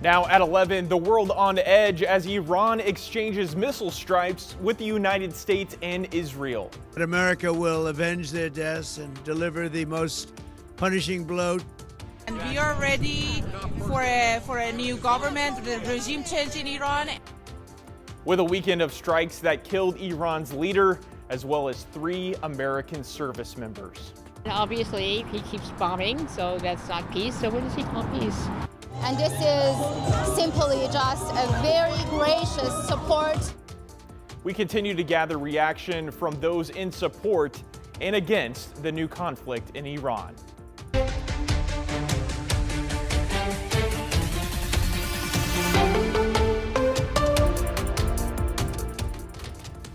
Now at 11, the world on edge as Iran exchanges missile strikes with the United States and Israel. America will avenge their deaths and deliver the most punishing blow. And we are ready for a new government, the regime change in Iran. With a weekend of strikes that killed Iran's leader, as well as 3 American service members. Obviously, he keeps bombing, so that's not peace. So when does he call peace? And this is simply just a very gracious support. We continue to gather reaction from those in support and against the new conflict in Iran.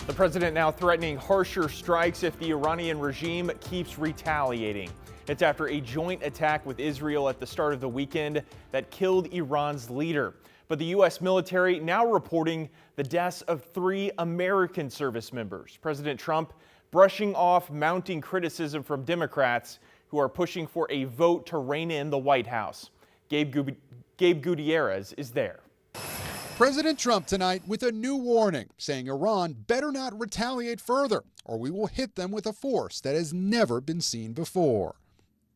The president now threatening harsher strikes if the Iranian regime keeps retaliating. It's after a joint attack with Israel at the start of the weekend that killed Iran's leader. But the U.S. military now reporting the deaths of 3 American service members. President Trump brushing off mounting criticism from Democrats who are pushing for a vote to rein in the White House. Gabe Gutierrez is there. President Trump tonight with a new warning, saying Iran better not retaliate further, or we will hit them with a force that has never been seen before.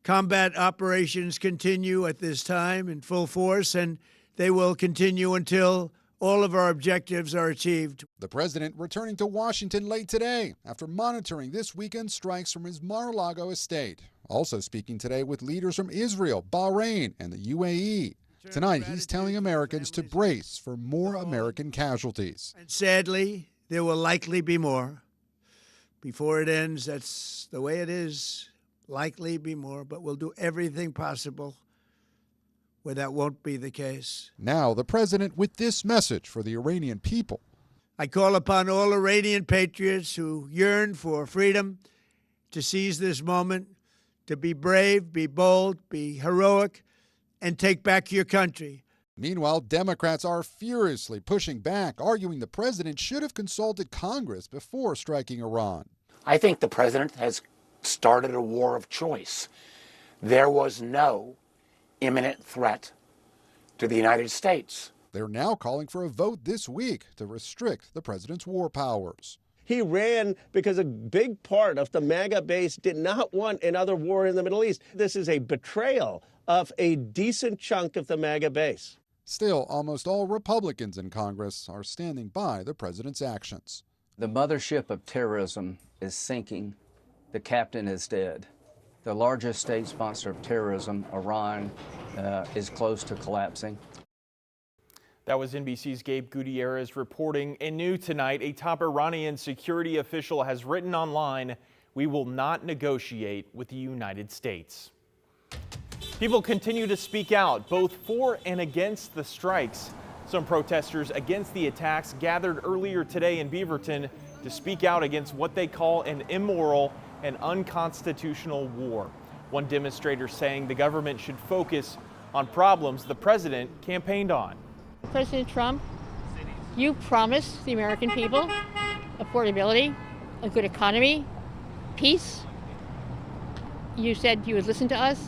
Combat operations continue at this time in full force, and they will continue until all of our objectives are achieved. The president returning to Washington late today after monitoring this weekend's strikes from his Mar-a-Lago estate. Also speaking today with leaders from Israel, Bahrain, and the UAE. Tonight, he's telling Americans to brace for more American casualties. And sadly, there will likely be more. Before it ends, that's the way it is. Likely be more, but we'll do everything possible where that won't be the case. Now, the president with this message for the Iranian people. I call upon all Iranian patriots who yearn for freedom to seize this moment, to be brave, be bold, be heroic, and take back your country. Meanwhile, Democrats are furiously pushing back, arguing the president should have consulted Congress before striking Iran. I think the president has started a war of choice. There was no imminent threat to the United States. They're now calling for a vote this week to restrict the president's war powers. He ran because a big part of the MAGA base did not want another war in the Middle East. This is a betrayal of a decent chunk of the MAGA base. Still, almost all Republicans in Congress are standing by the president's actions. The mothership of terrorism is sinking. The captain is dead. The largest state sponsor of terrorism, Iran, is close to collapsing. That was NBC's Gabe Gutierrez reporting. And new tonight, a top Iranian security official has written online, "We will not negotiate with the United States." People continue to speak out, both for and against the strikes. Some protesters against the attacks gathered earlier today in Beaverton to speak out against what they call an immoral and unconstitutional war. One demonstrator saying the government should focus on problems the president campaigned on. President Trump, you promised the American people affordability, a good economy, peace. You said you would listen to us.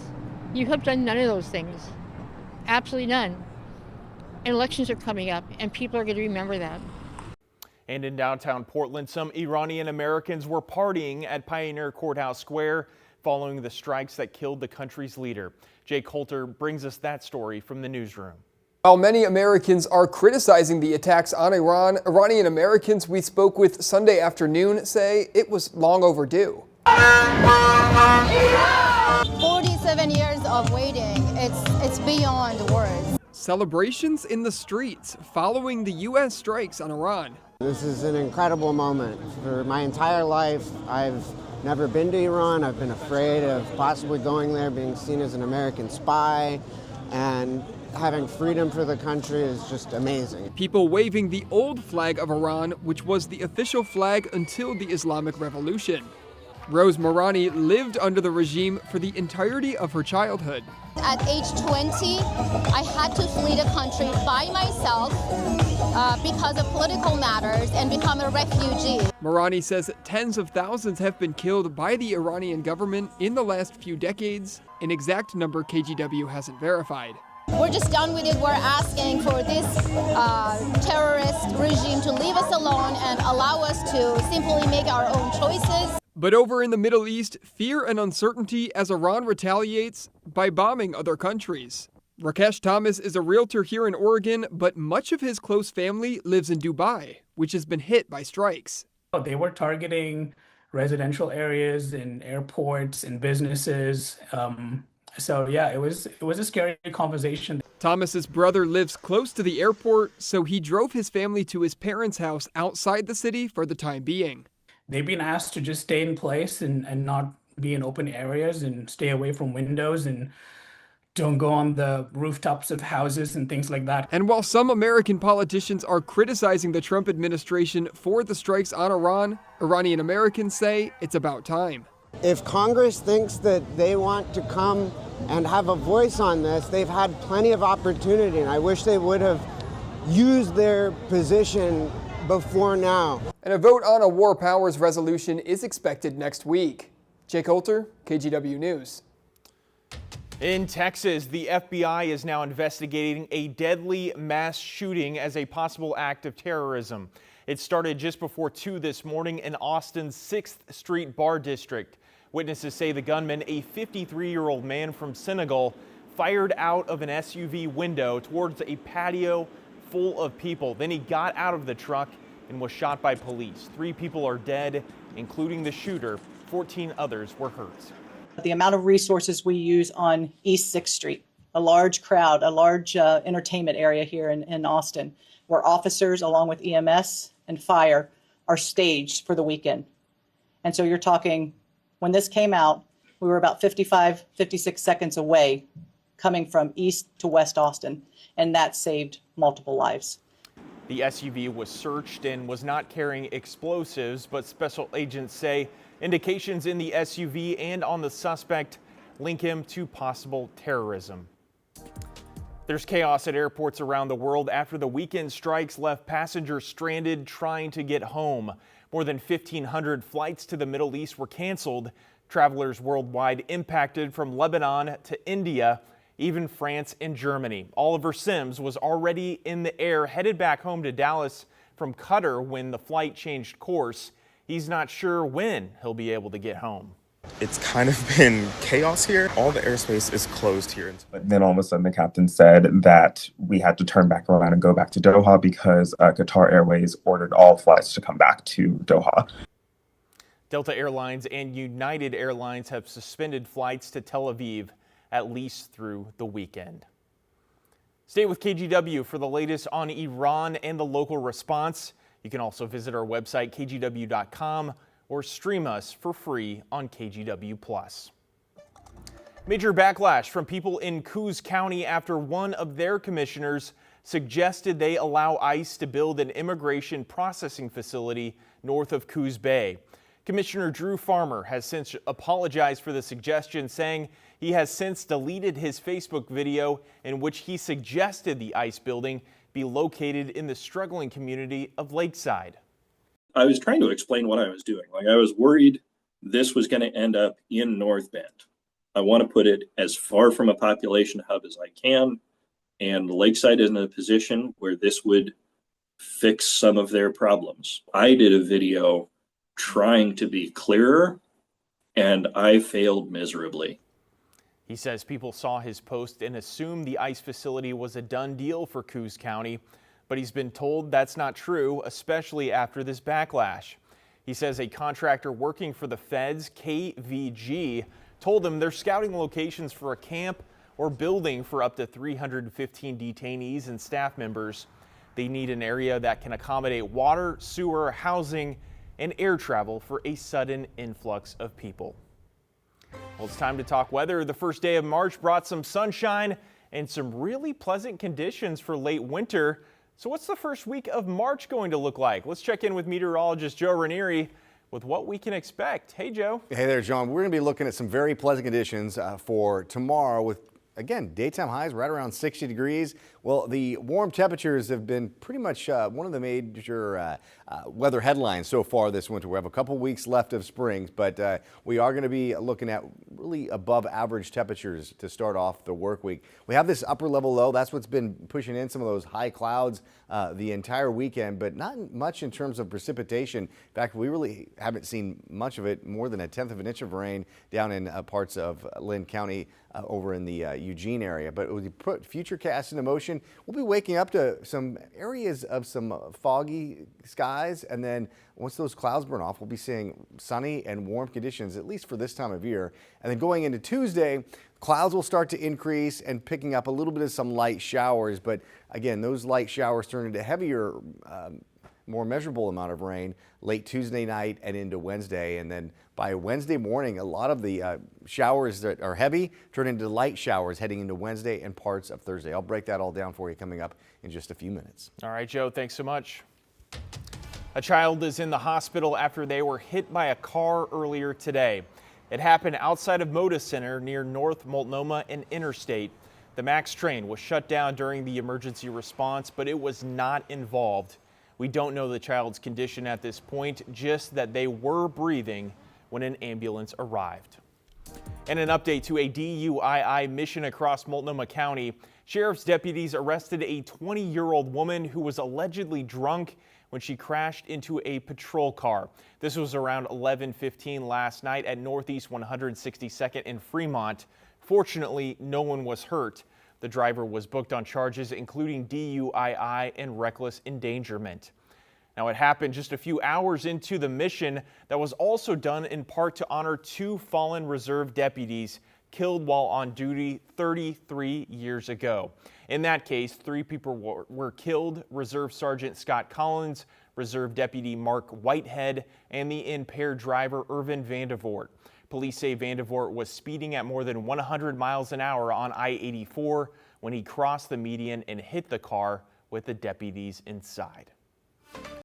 You have done none of those things. Absolutely none. And elections are coming up, and people are going to remember that. And in downtown Portland, some Iranian Americans were partying at Pioneer Courthouse Square following the strikes that killed the country's leader. Jay Coulter brings us that story from the newsroom. While many Americans are criticizing the attacks on Iran, Iranian Americans we spoke with Sunday afternoon say it was long overdue. 47 years of waiting, it's beyond words. Celebrations in the streets following the U.S. strikes on Iran. This is an incredible moment. For my entire life, I've never been to Iran. I've been afraid of possibly going there, being seen as an American spy, and having freedom for the country is just amazing. People waving the old flag of Iran, which was the official flag until the Islamic Revolution. Rose Morani lived under the regime for the entirety of her childhood. At age 20, I had to flee the country by myself because of political matters and become a refugee. Morani says tens of thousands have been killed by the Iranian government in the last few decades, an exact number KGW hasn't verified. We're just done with it. We're asking for this terrorist regime to leave us alone and allow us to simply make our own choices. But over in the Middle East, fear and uncertainty as Iran retaliates by bombing other countries. Rakesh Thomas is a realtor here in Oregon, but much of his close family lives in Dubai, which has been hit by strikes. They were targeting residential areas and airports and businesses. So yeah, it was a scary conversation. Thomas's brother lives close to the airport, so he drove his family to his parents' house outside the city for the time being. They've been asked to just stay in place and not be in open areas and stay away from windows and don't go on the rooftops of houses and things like that. And while some American politicians are criticizing the Trump administration for the strikes on Iran, Iranian Americans say it's about time. If Congress thinks that they want to come and have a voice on this, they've had plenty of opportunity, and I wish they would have used their position before now. And a vote on a war powers resolution is expected next week. Jake Holter, KGW News. In Texas, the FBI is now investigating a deadly mass shooting as a possible act of terrorism. It started just before 2 this morning in Austin's 6th Street Bar District. Witnesses say the gunman, a 53-year-old man from Senegal, fired out of an SUV window towards a patio full of people. Then he got out of the truck and was shot by police. 3 people are dead, including the shooter. 14 others were hurt. The amount of resources we use on East 6th Street, a large crowd, a large entertainment area here in Austin, where officers along with EMS and fire are staged for the weekend. And so you're talking, when this came out, we were about 55, 56 seconds away coming from east to west Austin, and that saved multiple lives. The SUV was searched and was not carrying explosives, but special agents say indications in the SUV and on the suspect link him to possible terrorism. There's chaos at airports around the world after the weekend strikes left passengers stranded trying to get home. More than 1,500 flights to the Middle East were canceled. Travelers worldwide impacted from Lebanon to India, even France and Germany. Oliver Sims was already in the air, headed back home to Dallas from Qatar when the flight changed course. He's not sure when he'll be able to get home. It's kind of been chaos here. All the airspace is closed here. But then all of a sudden the captain said that we had to turn back around and go back to Doha because Qatar Airways ordered all flights to come back to Doha. Delta Airlines and United Airlines have suspended flights to Tel Aviv at least through the weekend. Stay with KGW for the latest on Iran and the local response. You can also visit our website, kgw.com, or stream us for free on KGW+. Major backlash from people in Coos County after one of their commissioners suggested they allow ICE to build an immigration processing facility north of Coos Bay. Commissioner Drew Farmer has since apologized for the suggestion, saying he has since deleted his Facebook video in which he suggested the ICE building be located in the struggling community of Lakeside. I was trying to explain what I was doing. I was worried this was going to end up in North Bend. I want to put it as far from a population hub as I can. And Lakeside is in a position where this would fix some of their problems. I did a video trying to be clearer, and I failed miserably. He says people saw his post and assumed the ICE facility was a done deal for Coos County, but he's been told that's not true, especially after this backlash. He says a contractor working for the feds, KGW, told him they're scouting locations for a camp or building for up to 315 detainees and staff members. They need an area that can accommodate water, sewer, housing, and air travel for a sudden influx of people. Well, it's time to talk weather. The first day of March brought some sunshine and some really pleasant conditions for late winter. So what's the first week of March going to look like? Let's check in with meteorologist Joe Ranieri with what we can expect. Hey, Joe. Hey there, John. We're going to be looking at some very pleasant conditions for tomorrow with again, daytime highs right around 60 degrees. Well, the warm temperatures have been pretty much one of the major weather headlines so far this winter. We have a couple weeks left of spring, but we are going to be looking at really above average temperatures to start off the work week. We have this upper level low. That's what's been pushing in some of those high clouds the entire weekend, but not much in terms of precipitation. In fact, we really haven't seen much of it, more than 1/10 of an inch of rain down in parts of Lynn County over in the Eugene area. But with the futurecast into motion, we'll be waking up to some areas of some foggy skies, and then once those clouds burn off, we'll be seeing sunny and warm conditions, at least for this time of year. And then going into Tuesday, clouds will start to increase and picking up a little bit of some light showers. But again, those light showers turn into heavier, more measurable amount of rain late Tuesday night and into Wednesday. And then by Wednesday morning, a lot of the showers that are heavy turn into light showers heading into Wednesday and parts of Thursday. I'll break that all down for you coming up in just a few minutes. All right, Joe, thanks so much. A child is in the hospital after they were hit by a car earlier today. It happened outside of Moda Center near North Multnomah and Interstate. The MAX train was shut down during the emergency response, but it was not involved. We don't know the child's condition at this point, just that they were breathing when an ambulance arrived. And an update to a DUII mission across Multnomah County. Sheriff's deputies arrested a 20-year-old woman who was allegedly drunk when she crashed into a patrol car. This was around 11:15 last night at Northeast 162nd in Fremont. Fortunately, no one was hurt. The driver was booked on charges including DUII and reckless endangerment. Now, it happened just a few hours into the mission that was also done in part to honor 2 fallen reserve deputies killed while on duty 33 years ago. In that case, 3 people were killed: Reserve Sergeant Scott Collins, Reserve Deputy Mark Whitehead, and the impaired driver Irvin Vandevort. Police say Vandevort was speeding at more than 100 miles an hour on I-84 when he crossed the median and hit the car with the deputies inside.